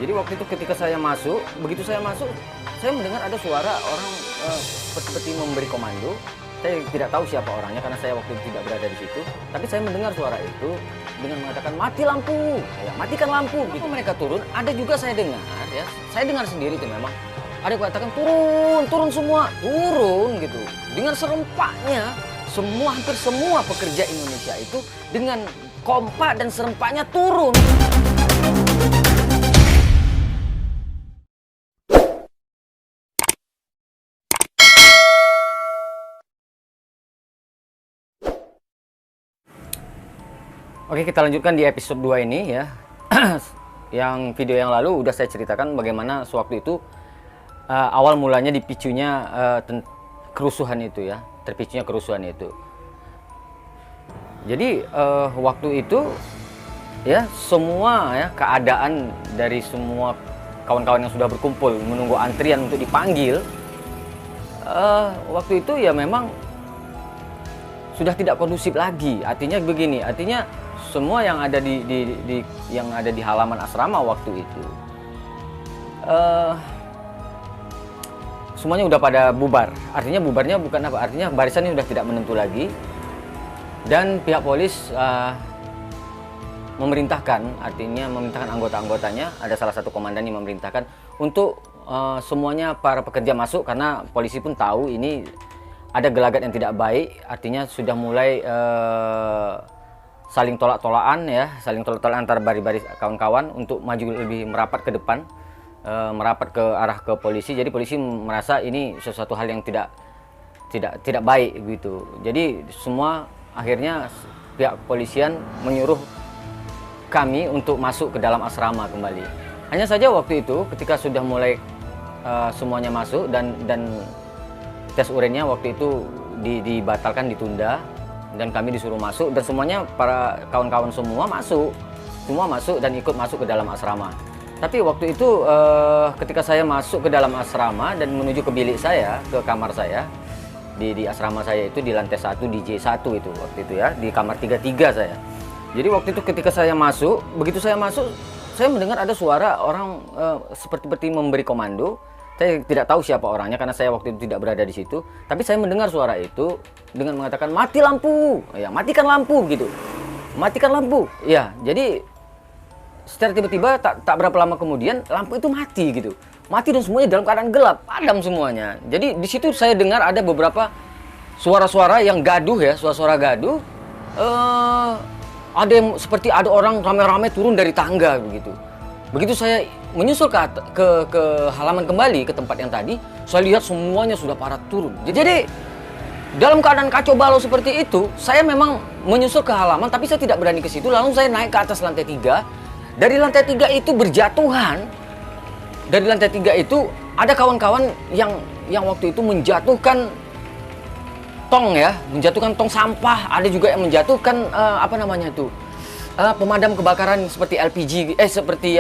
Jadi waktu itu ketika saya masuk, begitu saya masuk, saya mendengar ada suara orang seperti memberi komando. Saya tidak tahu siapa orangnya karena saya waktu itu tidak berada di situ. Tapi saya mendengar suara itu dengan mengatakan mati lampu, ya matikan lampu. Gitu. Mereka turun, ada juga saya dengar, ya saya dengar sendiri itu memang ada yang katakan turun semua, turun gitu. Dengan serempaknya, hampir semua pekerja Indonesia itu dengan kompak dan serempaknya turun. Oke, kita lanjutkan di episode 2 ini ya. Yang video yang lalu udah saya ceritakan bagaimana sewaktu itu awal mulanya dipicunya kerusuhan itu ya, terpicunya kerusuhan itu. Jadi waktu itu ya semua ya keadaan dari semua kawan-kawan yang sudah berkumpul menunggu antrian untuk dipanggil waktu itu ya memang sudah tidak kondusif lagi. Artinya begini, artinya semua yang ada di halaman asrama waktu itu semuanya udah pada bubar. Artinya bubarnya bukan apa? Artinya barisannya sudah tidak menentu lagi. Dan pihak polis memerintahkan anggota-anggotanya, ada salah satu komandan yang memerintahkan untuk semuanya para pekerja masuk karena polisi pun tahu ini ada gelagat yang tidak baik. Artinya sudah mulai saling tolak-tolakan antar baris-baris kawan-kawan untuk maju lebih merapat ke depan, merapat ke arah ke polisi. Jadi polisi merasa ini sesuatu hal yang tidak baik gitu. Jadi semua akhirnya pihak kepolisian menyuruh kami untuk masuk ke dalam asrama kembali. Hanya saja waktu itu ketika sudah mulai semuanya masuk dan tes urinnya waktu itu dibatalkan, ditunda, dan kami disuruh masuk dan semuanya para kawan-kawan semua masuk dan ikut masuk ke dalam asrama. Tapi waktu itu ketika saya masuk ke dalam asrama dan menuju ke bilik saya, ke kamar saya di asrama saya itu di lantai 1 di J1 itu waktu itu ya, di kamar 33 saya. Jadi waktu itu ketika saya masuk, begitu saya masuk, saya mendengar ada suara orang seperti memberi komando. Saya tidak tahu siapa orangnya karena saya waktu itu tidak berada di situ. Tapi saya mendengar suara itu dengan mengatakan mati lampu, ya matikan lampu gitu, matikan lampu. Ya, jadi secara tiba-tiba tak berapa lama kemudian lampu itu mati gitu, mati dan semuanya dalam keadaan gelap, padam semuanya. Jadi di situ saya dengar ada beberapa suara-suara yang gaduh ya, suara-suara gaduh. Ada yang seperti ada orang rame-rame turun dari tangga begitu. Begitu saya menyusul ke halaman kembali ke tempat yang tadi, saya lihat semuanya sudah pada turun. Jadi dalam keadaan kacau balau seperti itu, saya memang menyusul ke halaman, tapi saya tidak berani ke situ. Lalu saya naik ke atas lantai 3. Dari lantai 3 itu berjatuhan. Dari lantai 3 itu ada kawan-kawan yang waktu itu menjatuhkan tong ya, menjatuhkan tong sampah. Ada juga yang menjatuhkan pemadam kebakaran seperti LPG, seperti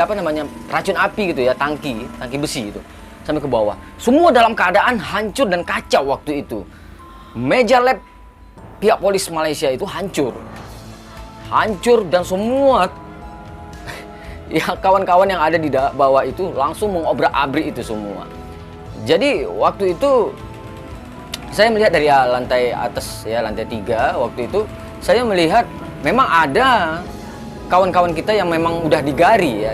racun api gitu ya, tangki besi itu sampai ke bawah. Semua dalam keadaan hancur dan kacau waktu itu. Meja lab pihak polis Malaysia itu hancur dan semua ya kawan-kawan yang ada di bawah itu langsung mengobrak-abrik itu semua. Jadi waktu itu saya melihat dari lantai atas ya, lantai 3 waktu itu saya melihat memang ada kawan-kawan kita yang memang udah digari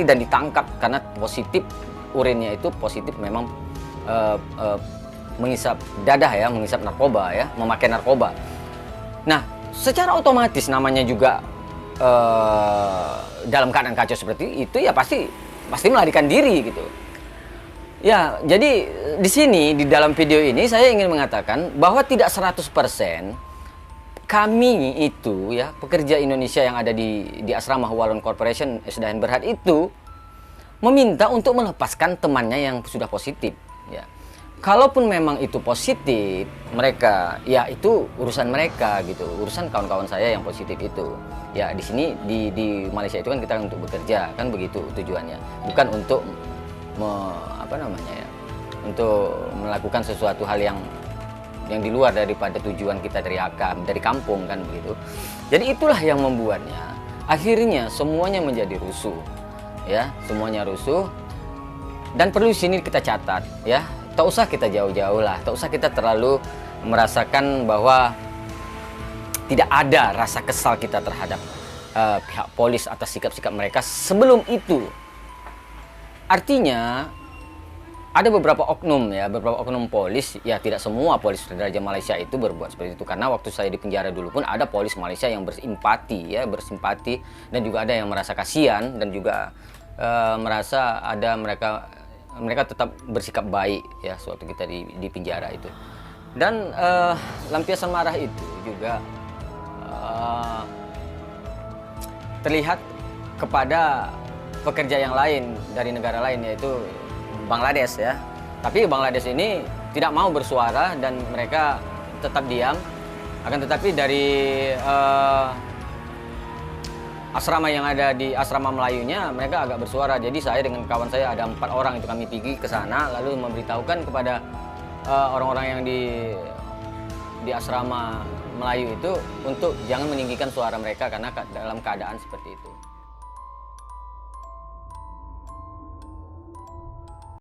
dan ditangkap karena positif urinnya itu positif memang menghisap dadah ya, menghisap narkoba ya, memakai narkoba. Nah, secara otomatis namanya juga dalam keadaan kacau seperti itu ya pasti melarikan diri gitu. Ya, jadi di sini di dalam video ini saya ingin mengatakan bahwa tidak 100% kami itu ya, pekerja Indonesia yang ada di asrama Hualon Corporation SDN Berhad itu meminta untuk melepaskan temannya yang sudah positif ya. Kalaupun memang itu positif, mereka ya itu urusan mereka gitu, urusan kawan-kawan saya yang positif itu. Ya di sini di Malaysia itu kan kita untuk bekerja, kan begitu tujuannya. Bukan untuk untuk melakukan sesuatu hal yang di luar daripada tujuan kita dari kampung kan begitu. Jadi itulah yang membuatnya akhirnya semuanya menjadi rusuh. ya, semuanya rusuh. Dan perlu di sini kita catat, ya, tak usah kita jauh-jauh lah, tak usah kita terlalu merasakan bahwa tidak ada rasa kesal kita terhadap pihak polis atas sikap-sikap mereka sebelum itu. Artinya ada beberapa oknum, ya, beberapa oknum polis, ya tidak semua polis Raja Malaysia itu berbuat seperti itu. Karena waktu saya di penjara dulu pun ada polis Malaysia yang bersimpati, ya, bersimpati, dan juga ada yang merasa kasihan, dan juga merasa ada mereka tetap bersikap baik, ya, sewaktu kita di penjara itu. Dan lampiasan marah itu juga terlihat kepada pekerja yang lain dari negara lain, yaitu Bangladesh, ya. Tapi Bangladesh ini tidak mau bersuara dan mereka tetap diam. Akan tetapi dari asrama yang ada di asrama Melayunya, mereka agak bersuara. Jadi saya dengan kawan saya ada 4 orang itu, kami pergi ke sana lalu memberitahukan kepada orang-orang yang di asrama Melayu itu untuk jangan meninggikan suara mereka karena dalam keadaan seperti itu.